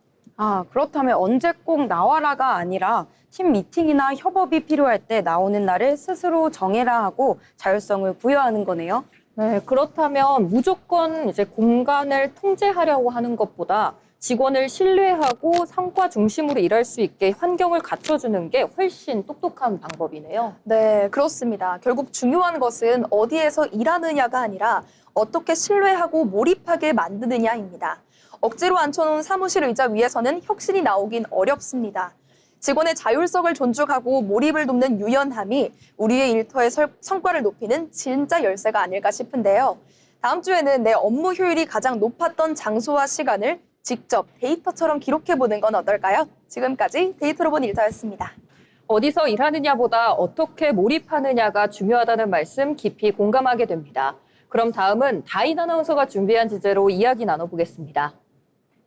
그렇다면 언제 꼭 나와라가 아니라 팀 미팅이나 협업이 필요할 때 나오는 날을 스스로 정해라 하고 자율성을 부여하는 거네요. 네, 그렇다면 무조건 이제 공간을 통제하려고 하는 것보다 직원을 신뢰하고 성과 중심으로 일할 수 있게 환경을 갖춰주는 게 훨씬 똑똑한 방법이네요. 네, 그렇습니다. 결국 중요한 것은 어디에서 일하느냐가 아니라 어떻게 신뢰하고 몰입하게 만드느냐입니다. 억지로 앉혀놓은 사무실 의자 위에서는 혁신이 나오긴 어렵습니다. 직원의 자율성을 존중하고 몰입을 돕는 유연함이 우리의 일터의 성과를 높이는 진짜 열쇠가 아닐까 싶은데요. 다음 주에는 내 업무 효율이 가장 높았던 장소와 시간을 직접 데이터처럼 기록해보는 건 어떨까요? 지금까지 데이터로 본 일터였습니다. 어디서 일하느냐보다 어떻게 몰입하느냐가 중요하다는 말씀 깊이 공감하게 됩니다. 그럼 다음은 다인 아나운서가 준비한 주제로 이야기 나눠보겠습니다.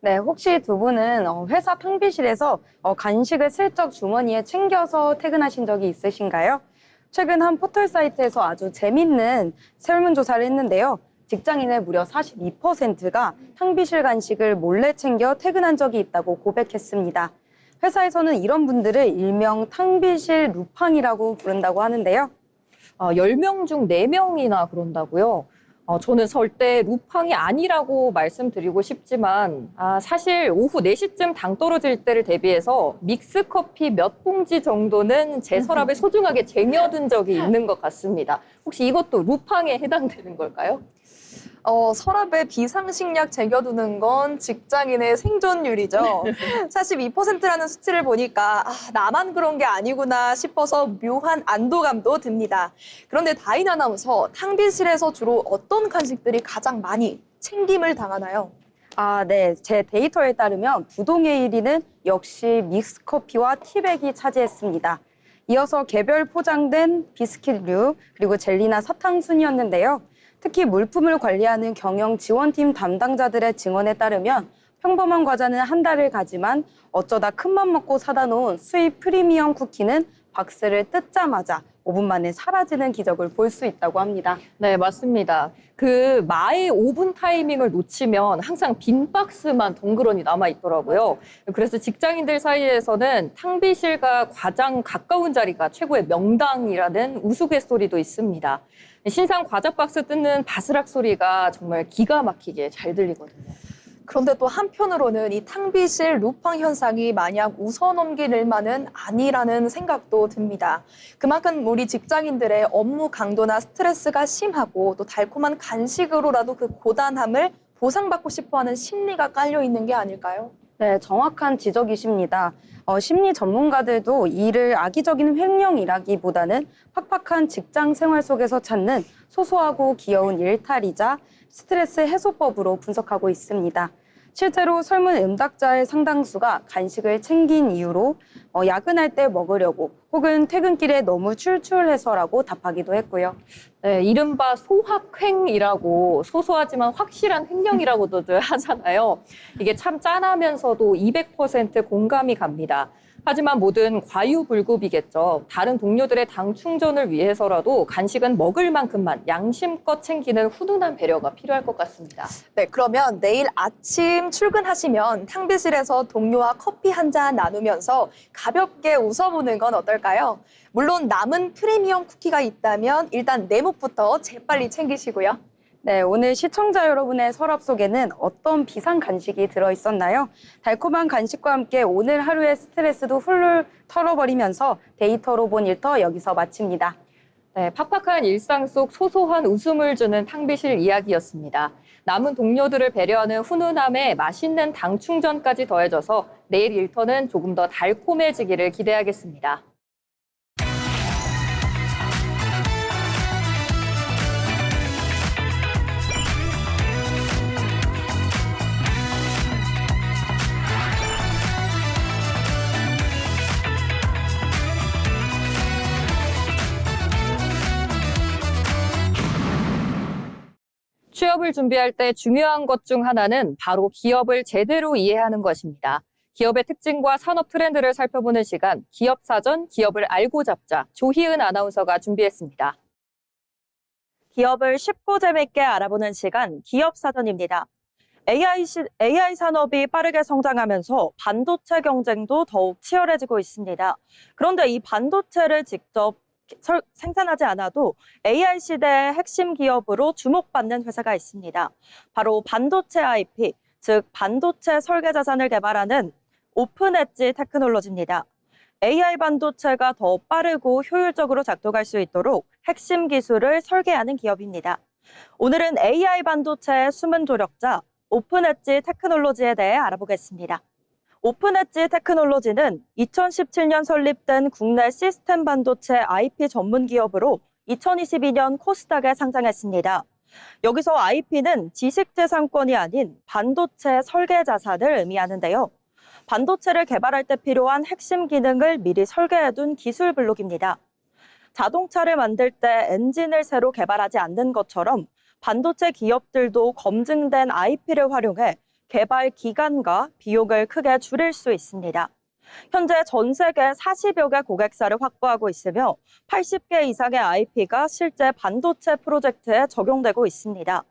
네, 혹시 두 분은 회사 탕비실에서 간식을 슬쩍 주머니에 챙겨서 퇴근하신 적이 있으신가요? 최근 한 포털 사이트에서 아주 재밌는 설문조사를 했는데요. 직장인의 무려 42%가 탕비실 간식을 몰래 챙겨 퇴근한 적이 있다고 고백했습니다. 회사에서는 이런 분들을 일명 탕비실 루팡이라고 부른다고 하는데요. 10명 중 4명이나 그런다고요? 저는 절대 루팡이 아니라고 말씀드리고 싶지만 사실 오후 4시쯤 당 떨어질 때를 대비해서 믹스커피 몇 봉지 정도는 제 서랍에 소중하게 쟁여둔 적이 있는 것 같습니다. 혹시 이것도 루팡에 해당되는 걸까요? 서랍에 비상식약 쟁여두는 건 직장인의 생존율이죠. 42%라는 수치를 보니까 나만 그런 게 아니구나 싶어서 묘한 안도감도 듭니다. 그런데 다인 아나운서, 탕비실에서 주로 어떤 간식들이 가장 많이 챙김을 당하나요? 네. 제 데이터에 따르면 부동의 1위는 역시 믹스커피와 티백이 차지했습니다. 이어서 개별 포장된 비스킷류, 그리고 젤리나 사탕순이었는데요. 특히 물품을 관리하는 경영 지원팀 담당자들의 증언에 따르면 평범한 과자는 한 달을 가지만 어쩌다 큰맘 먹고 사다 놓은 수입 프리미엄 쿠키는 박스를 뜯자마자 5분 만에 사라지는 기적을 볼 수 있다고 합니다. 네, 맞습니다. 그 마의 오븐 타이밍을 놓치면 항상 빈 박스만 덩그러니 남아 있더라고요. 그래서 직장인들 사이에서는 탕비실과 가장 가까운 자리가 최고의 명당이라는 우스갯소리도 있습니다. 신상 과자 박스 뜯는 바스락 소리가 정말 기가 막히게 잘 들리거든요. 그런데 또 한편으로는 이 탕비실 루팡 현상이 마냥 웃어넘길 일만은 아니라는 생각도 듭니다. 그만큼 우리 직장인들의 업무 강도나 스트레스가 심하고 또 달콤한 간식으로라도 그 고단함을 보상받고 싶어하는 심리가 깔려 있는 게 아닐까요? 네, 정확한 지적이십니다. 심리 전문가들도 이를 악의적인 횡령이라기보다는 팍팍한 직장 생활 속에서 찾는 소소하고 귀여운 일탈이자 스트레스 해소법으로 분석하고 있습니다. 실제로 설문 응답자의 상당수가 간식을 챙긴 이유로 야근할 때 먹으려고 혹은 퇴근길에 너무 출출해서라고 답하기도 했고요. 네, 이른바 소확횡이라고 소소하지만 확실한 횡령이라고도 하잖아요. 이게 참 짠하면서도 200% 공감이 갑니다. 하지만 뭐든 과유불급이겠죠. 다른 동료들의 당 충전을 위해서라도 간식은 먹을 만큼만 양심껏 챙기는 훈훈한 배려가 필요할 것 같습니다. 네, 그러면 내일 아침 출근하시면 탕비실에서 동료와 커피 한 잔 나누면서 가볍게 웃어보는 건 어떨까요? 물론 남은 프리미엄 쿠키가 있다면 일단 내목부터 재빨리 챙기시고요. 네, 오늘 시청자 여러분의 서랍 속에는 어떤 비상 간식이 들어있었나요? 달콤한 간식과 함께 오늘 하루의 스트레스도 훌훌 털어버리면서 데이터로 본 일터 여기서 마칩니다. 네, 팍팍한 일상 속 소소한 웃음을 주는 탕비실 이야기였습니다. 남은 동료들을 배려하는 훈훈함에 맛있는 당 충전까지 더해져서 내일 일터는 조금 더 달콤해지기를 기대하겠습니다. 취업을 준비할 때 중요한 것 중 하나는 바로 기업을 제대로 이해하는 것입니다. 기업의 특징과 산업 트렌드를 살펴보는 시간, 기업사전, 기업을 알고 잡자, 조희은 아나운서가 준비했습니다. 기업을 쉽고 재밌게 알아보는 시간, 기업사전입니다. AI 산업이 빠르게 성장하면서 반도체 경쟁도 더욱 치열해지고 있습니다. 그런데 이 반도체를 직접 생산하지 않아도 AI 시대의 핵심 기업으로 주목받는 회사가 있습니다. 바로 반도체 IP, 즉 반도체 설계 자산을 개발하는 오픈 엣지 테크놀로지입니다. AI 반도체가 더 빠르고 효율적으로 작동할 수 있도록 핵심 기술을 설계하는 기업입니다. 오늘은 AI 반도체의 숨은 조력자 오픈 엣지 테크놀로지에 대해 알아보겠습니다. 오픈 엣지 테크놀로지는 2017년 설립된 국내 시스템 반도체 IP 전문 기업으로 2022년 코스닥에 상장했습니다. 여기서 IP는 지식재산권이 아닌 반도체 설계 자산을 의미하는데요. 반도체를 개발할 때 필요한 핵심 기능을 미리 설계해둔 기술 블록입니다. 자동차를 만들 때 엔진을 새로 개발하지 않는 것처럼 반도체 기업들도 검증된 IP를 활용해 개발 기간과 비용을 크게 줄일 수 있습니다. 현재 전 세계 40여 개 고객사를 확보하고 있으며 80개 이상의 IP가 실제 반도체 프로젝트에 적용되고 있습니다.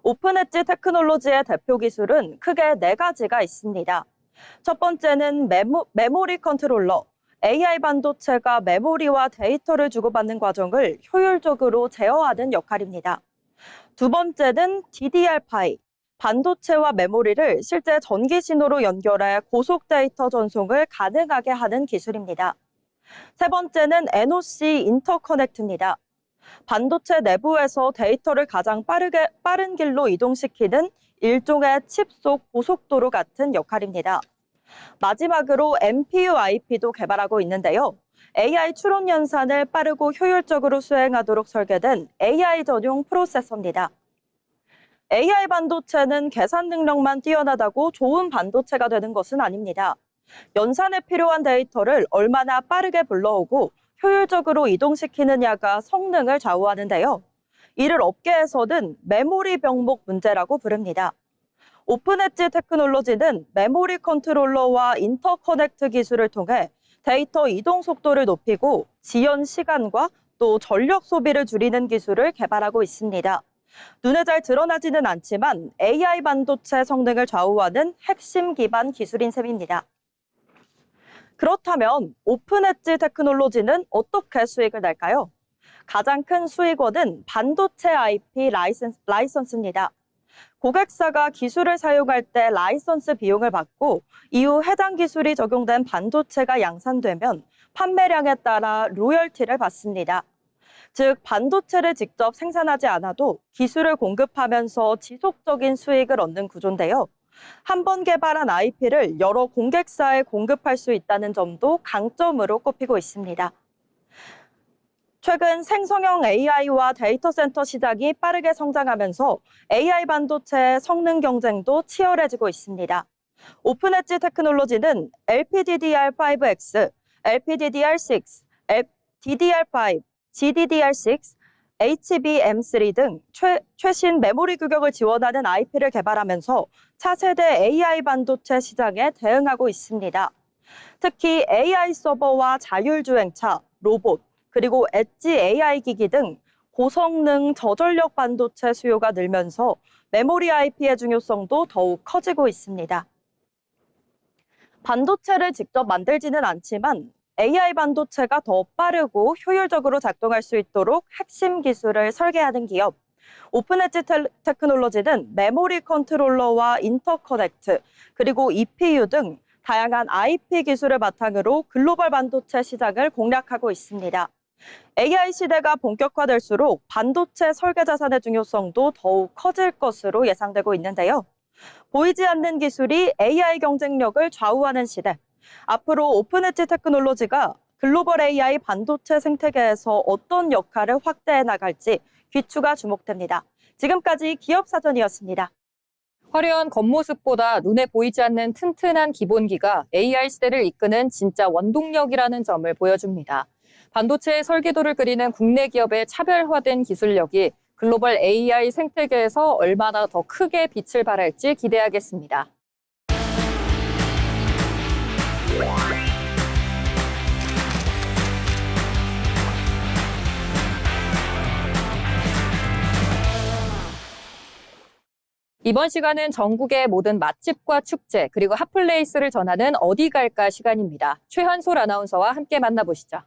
오픈 엣지 테크놀로지의 대표 기술은 크게 4가지가 있습니다. 첫 번째는 메모리 컨트롤러. AI 반도체가 메모리와 데이터를 주고받는 과정을 효율적으로 제어하는 역할입니다. 두 번째는 DDR5. 반도체와 메모리를 실제 전기 신호로 연결해 고속 데이터 전송을 가능하게 하는 기술입니다. 세 번째는 NOC 인터커넥트입니다. 반도체 내부에서 데이터를 가장 빠른 길로 이동시키는 일종의 칩 속 고속도로 같은 역할입니다. 마지막으로 MPU IP도 개발하고 있는데요. AI 추론 연산을 빠르고 효율적으로 수행하도록 설계된 AI 전용 프로세서입니다. AI 반도체는 계산 능력만 뛰어나다고 좋은 반도체가 되는 것은 아닙니다. 연산에 필요한 데이터를 얼마나 빠르게 불러오고 효율적으로 이동시키느냐가 성능을 좌우하는데요. 이를 업계에서는 메모리 병목 문제라고 부릅니다. 오픈 엣지 테크놀로지는 메모리 컨트롤러와 인터커넥트 기술을 통해 데이터 이동 속도를 높이고 지연 시간과 또 전력 소비를 줄이는 기술을 개발하고 있습니다. 눈에 잘 드러나지는 않지만 AI 반도체 성능을 좌우하는 핵심 기반 기술인 셈입니다. 그렇다면 오픈 엣지 테크놀로지는 어떻게 수익을 낼까요? 가장 큰 수익원은 반도체 IP 라이선스입니다. 고객사가 기술을 사용할 때 라이선스 비용을 받고 이후 해당 기술이 적용된 반도체가 양산되면 판매량에 따라 로열티를 받습니다. 즉, 반도체를 직접 생산하지 않아도 기술을 공급하면서 지속적인 수익을 얻는 구조인데요. 한 번 개발한 IP를 여러 고객사에 공급할 수 있다는 점도 강점으로 꼽히고 있습니다. 최근 생성형 AI와 데이터 센터 시장이 빠르게 성장하면서 AI 반도체의 성능 경쟁도 치열해지고 있습니다. 오픈 엣지 테크놀로지는 LPDDR5X, LPDDR6, DDR5, GDDR6, HBM3 등 최신 메모리 규격을 지원하는 IP를 개발하면서 차세대 AI 반도체 시장에 대응하고 있습니다. 특히 AI 서버와 자율주행차, 로봇, 그리고 엣지 AI 기기 등 고성능 저전력 반도체 수요가 늘면서 메모리 IP의 중요성도 더욱 커지고 있습니다. 반도체를 직접 만들지는 않지만 AI 반도체가 더 빠르고 효율적으로 작동할 수 있도록 핵심 기술을 설계하는 기업. 오픈 엣지 테크놀로지는 메모리 컨트롤러와 인터커넥트, 그리고 EPU 등 다양한 IP 기술을 바탕으로 글로벌 반도체 시장을 공략하고 있습니다. AI 시대가 본격화될수록 반도체 설계 자산의 중요성도 더욱 커질 것으로 예상되고 있는데요. 보이지 않는 기술이 AI 경쟁력을 좌우하는 시대. 앞으로 오픈 엣지 테크놀로지가 글로벌 AI 반도체 생태계에서 어떤 역할을 확대해 나갈지 귀추가 주목됩니다. 지금까지 기업사전이었습니다. 화려한 겉모습보다 눈에 보이지 않는 튼튼한 기본기가 AI 시대를 이끄는 진짜 원동력이라는 점을 보여줍니다. 반도체의 설계도를 그리는 국내 기업의 차별화된 기술력이 글로벌 AI 생태계에서 얼마나 더 크게 빛을 발할지 기대하겠습니다. 이번 시간은 전국의 모든 맛집과 축제, 그리고 핫플레이스를 전하는 어디 갈까 시간입니다. 최한솔 아나운서와 함께 만나보시죠.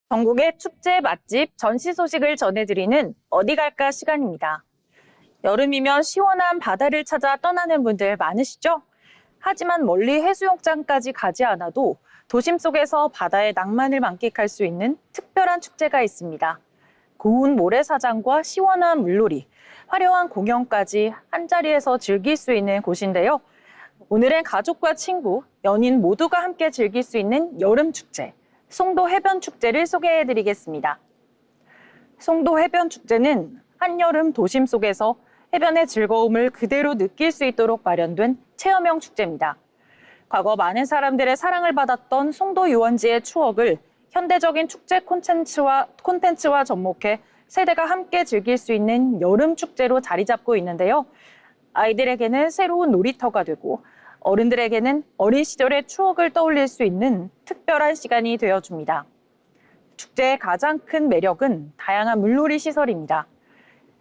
전국의 축제, 맛집, 전시 소식을 전해드리는 어디 갈까 시간입니다. 여름이면 시원한 바다를 찾아 떠나는 분들 많으시죠? 하지만 멀리 해수욕장까지 가지 않아도 도심 속에서 바다의 낭만을 만끽할 수 있는 특별한 축제가 있습니다. 고운 모래사장과 시원한 물놀이, 화려한 공연까지 한자리에서 즐길 수 있는 곳인데요. 오늘은 가족과 친구, 연인 모두가 함께 즐길 수 있는 여름축제, 송도 해변축제를 소개해드리겠습니다. 송도 해변축제는 한여름 도심 속에서 해변의 즐거움을 그대로 느낄 수 있도록 마련된 체험형 축제입니다. 과거 많은 사람들의 사랑을 받았던 송도 유원지의 추억을 현대적인 축제 콘텐츠와 접목해 세대가 함께 즐길 수 있는 여름 축제로 자리 잡고 있는데요. 아이들에게는 새로운 놀이터가 되고 어른들에게는 어린 시절의 추억을 떠올릴 수 있는 특별한 시간이 되어줍니다. 축제의 가장 큰 매력은 다양한 물놀이 시설입니다.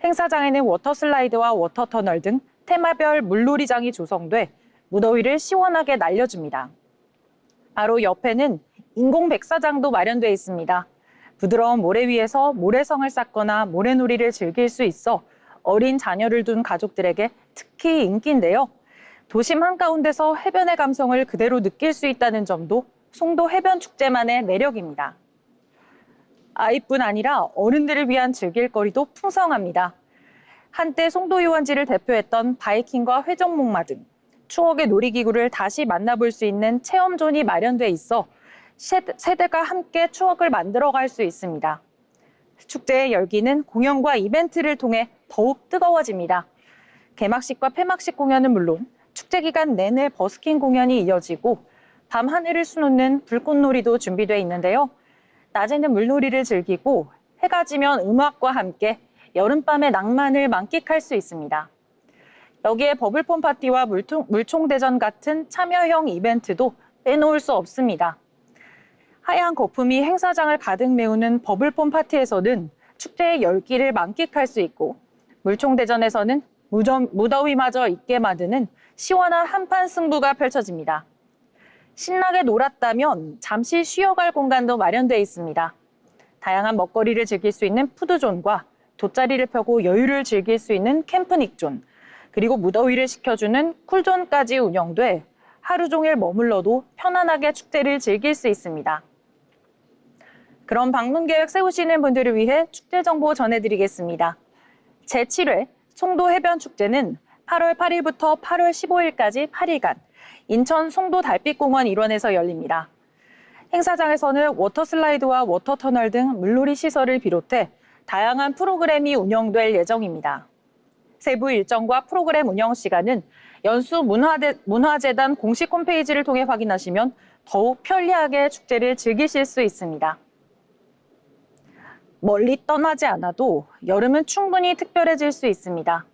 행사장에는 워터슬라이드와 워터터널 등 테마별 물놀이장이 조성돼 무더위를 시원하게 날려줍니다. 바로 옆에는 인공 백사장도 마련돼 있습니다. 부드러운 모래 위에서 모래성을 쌓거나 모래놀이를 즐길 수 있어 어린 자녀를 둔 가족들에게 특히 인기인데요. 도심 한가운데서 해변의 감성을 그대로 느낄 수 있다는 점도 송도 해변축제만의 매력입니다. 아이뿐 아니라 어른들을 위한 즐길거리도 풍성합니다. 한때 송도 유원지를 대표했던 바이킹과 회전목마 등 추억의 놀이기구를 다시 만나볼 수 있는 체험존이 마련돼 있어 세대가 함께 추억을 만들어갈 수 있습니다. 축제의 열기는 공연과 이벤트를 통해 더욱 뜨거워집니다. 개막식과 폐막식 공연은 물론 축제 기간 내내 버스킹 공연이 이어지고 밤 하늘을 수놓는 불꽃놀이도 준비되어 있는데요. 낮에는 물놀이를 즐기고 해가 지면 음악과 함께 여름밤의 낭만을 만끽할 수 있습니다. 여기에 버블폰 파티와 물총대전 같은 참여형 이벤트도 빼놓을 수 없습니다. 하얀 거품이 행사장을 가득 메우는 버블폼 파티에서는 축제의 열기를 만끽할 수 있고, 물총대전에서는 무더위마저 잊게 만드는 시원한 한판 승부가 펼쳐집니다. 신나게 놀았다면 잠시 쉬어갈 공간도 마련되어 있습니다. 다양한 먹거리를 즐길 수 있는 푸드존과 돗자리를 펴고 여유를 즐길 수 있는 캠프닉존, 그리고 무더위를 식혀주는 쿨존까지 운영돼 하루 종일 머물러도 편안하게 축제를 즐길 수 있습니다. 그럼 방문 계획 세우시는 분들을 위해 축제 정보 전해드리겠습니다. 제7회 송도 해변축제는 8월 8일부터 8월 15일까지 8일간 인천 송도 달빛공원 일원에서 열립니다. 행사장에서는 워터슬라이드와 워터터널 등 물놀이 시설을 비롯해 다양한 프로그램이 운영될 예정입니다. 세부 일정과 프로그램 운영 시간은 연수 문화재단 공식 홈페이지를 통해 확인하시면 더욱 편리하게 축제를 즐기실 수 있습니다. 멀리 떠나지 않아도 여름은 충분히 특별해질 수 있습니다.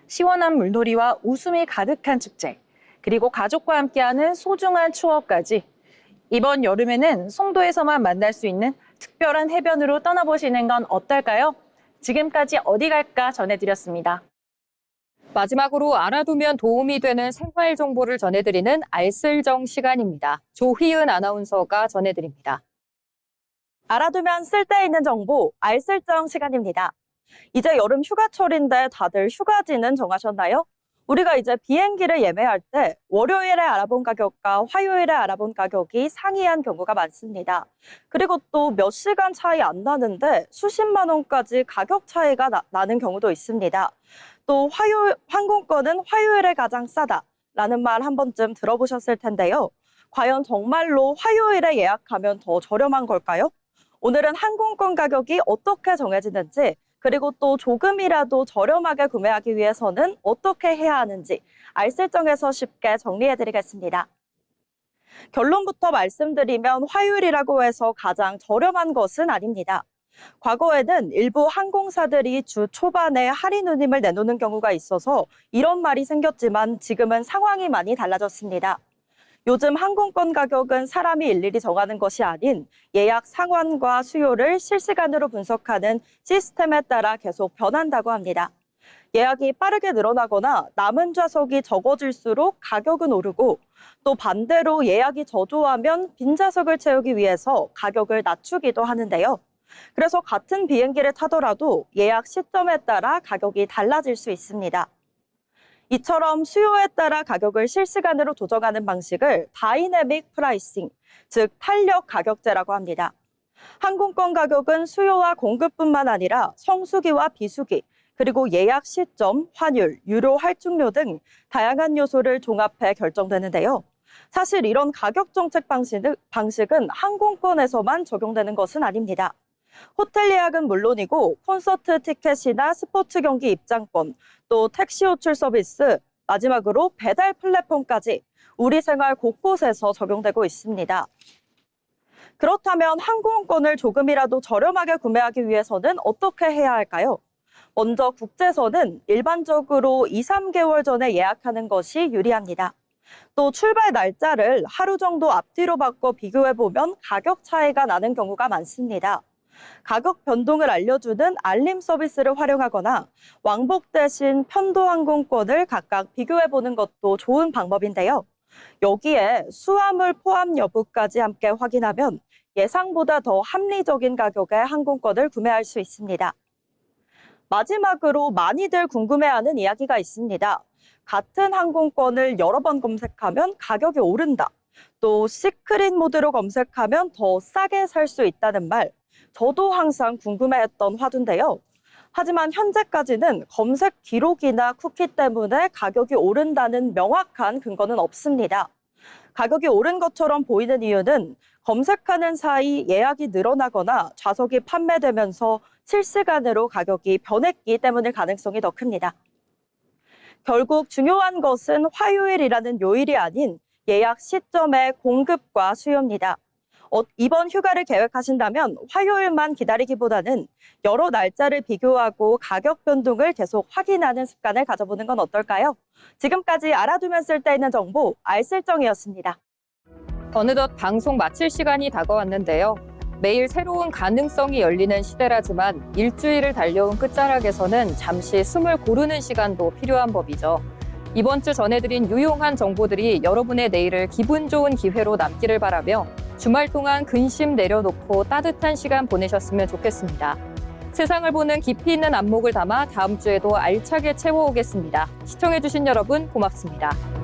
시원한 물놀이와 웃음이 가득한 축제, 그리고 가족과 함께하는 소중한 추억까지 이번 여름에는 송도에서만 만날 수 있는 특별한 해변으로 떠나보시는 건 어떨까요? 지금까지 어디 갈까 전해드렸습니다. 마지막으로 알아두면 도움이 되는 생활 정보를 전해드리는 알쓸정 시간입니다. 조희은 아나운서가 전해드립니다. 알아두면 쓸데있는 정보, 알쓸정 시간입니다. 이제 여름 휴가철인데 다들 휴가지는 정하셨나요? 우리가 이제 비행기를 예매할 때 월요일에 알아본 가격과 화요일에 알아본 가격이 상이한 경우가 많습니다. 그리고 또 몇 시간 차이 안 나는데 수십만 원까지 가격 차이가 나는 경우도 있습니다. 또 항공권은 화요일에 가장 싸다라는 말 한 번쯤 들어보셨을 텐데요. 과연 정말로 화요일에 예약하면 더 저렴한 걸까요? 오늘은 항공권 가격이 어떻게 정해지는지, 그리고 또 조금이라도 저렴하게 구매하기 위해서는 어떻게 해야 하는지 알쓸정에서 쉽게 정리해드리겠습니다. 결론부터 말씀드리면 화요일이라고 해서 가장 저렴한 것은 아닙니다. 과거에는 일부 항공사들이 주 초반에 할인 운임을 내놓는 경우가 있어서 이런 말이 생겼지만 지금은 상황이 많이 달라졌습니다. 요즘 항공권 가격은 사람이 일일이 정하는 것이 아닌 예약 상환과 수요를 실시간으로 분석하는 시스템에 따라 계속 변한다고 합니다. 예약이 빠르게 늘어나거나 남은 좌석이 적어질수록 가격은 오르고, 또 반대로 예약이 저조하면 빈 좌석을 채우기 위해서 가격을 낮추기도 하는데요. 그래서 같은 비행기를 타더라도 예약 시점에 따라 가격이 달라질 수 있습니다. 이처럼 수요에 따라 가격을 실시간으로 조정하는 방식을 다이내믹 프라이싱, 즉 탄력 가격제라고 합니다. 항공권 가격은 수요와 공급뿐만 아니라 성수기와 비수기, 그리고 예약 시점, 환율, 유료 할증료 등 다양한 요소를 종합해 결정되는데요. 사실 이런 가격 정책 방식은 항공권에서만 적용되는 것은 아닙니다. 호텔 예약은 물론이고 콘서트 티켓이나 스포츠 경기 입장권, 또 택시 호출 서비스, 마지막으로 배달 플랫폼까지 우리 생활 곳곳에서 적용되고 있습니다. 그렇다면 항공권을 조금이라도 저렴하게 구매하기 위해서는 어떻게 해야 할까요? 먼저 국제선은 일반적으로 2, 3개월 전에 예약하는 것이 유리합니다. 또 출발 날짜를 하루 정도 앞뒤로 바꿔 비교해보면 가격 차이가 나는 경우가 많습니다. 가격 변동을 알려주는 알림 서비스를 활용하거나 왕복 대신 편도 항공권을 각각 비교해보는 것도 좋은 방법인데요. 여기에 수화물 포함 여부까지 함께 확인하면 예상보다 더 합리적인 가격의 항공권을 구매할 수 있습니다. 마지막으로 많이들 궁금해하는 이야기가 있습니다. 같은 항공권을 여러 번 검색하면 가격이 오른다. 또 시크릿 모드로 검색하면 더 싸게 살 수 있다는 말. 저도 항상 궁금해했던 화두인데요. 하지만 현재까지는 검색 기록이나 쿠키 때문에 가격이 오른다는 명확한 근거는 없습니다. 가격이 오른 것처럼 보이는 이유는 검색하는 사이 예약이 늘어나거나 좌석이 판매되면서 실시간으로 가격이 변했기 때문일 가능성이 더 큽니다. 결국 중요한 것은 화요일이라는 요일이 아닌 예약 시점의 공급과 수요입니다. 이번 휴가를 계획하신다면 화요일만 기다리기보다는 여러 날짜를 비교하고 가격 변동을 계속 확인하는 습관을 가져보는 건 어떨까요? 지금까지 알아두면 쓸데있는 정보 알쓸정이었습니다. 어느덧 방송 마칠 시간이 다가왔는데요. 매일 새로운 가능성이 열리는 시대라지만 일주일을 달려온 끝자락에서는 잠시 숨을 고르는 시간도 필요한 법이죠. 이번 주 전해드린 유용한 정보들이 여러분의 내일을 기분 좋은 기회로 남기를 바라며 주말 동안 근심 내려놓고 따뜻한 시간 보내셨으면 좋겠습니다. 세상을 보는 깊이 있는 안목을 담아 다음 주에도 알차게 채워오겠습니다. 시청해주신 여러분 고맙습니다.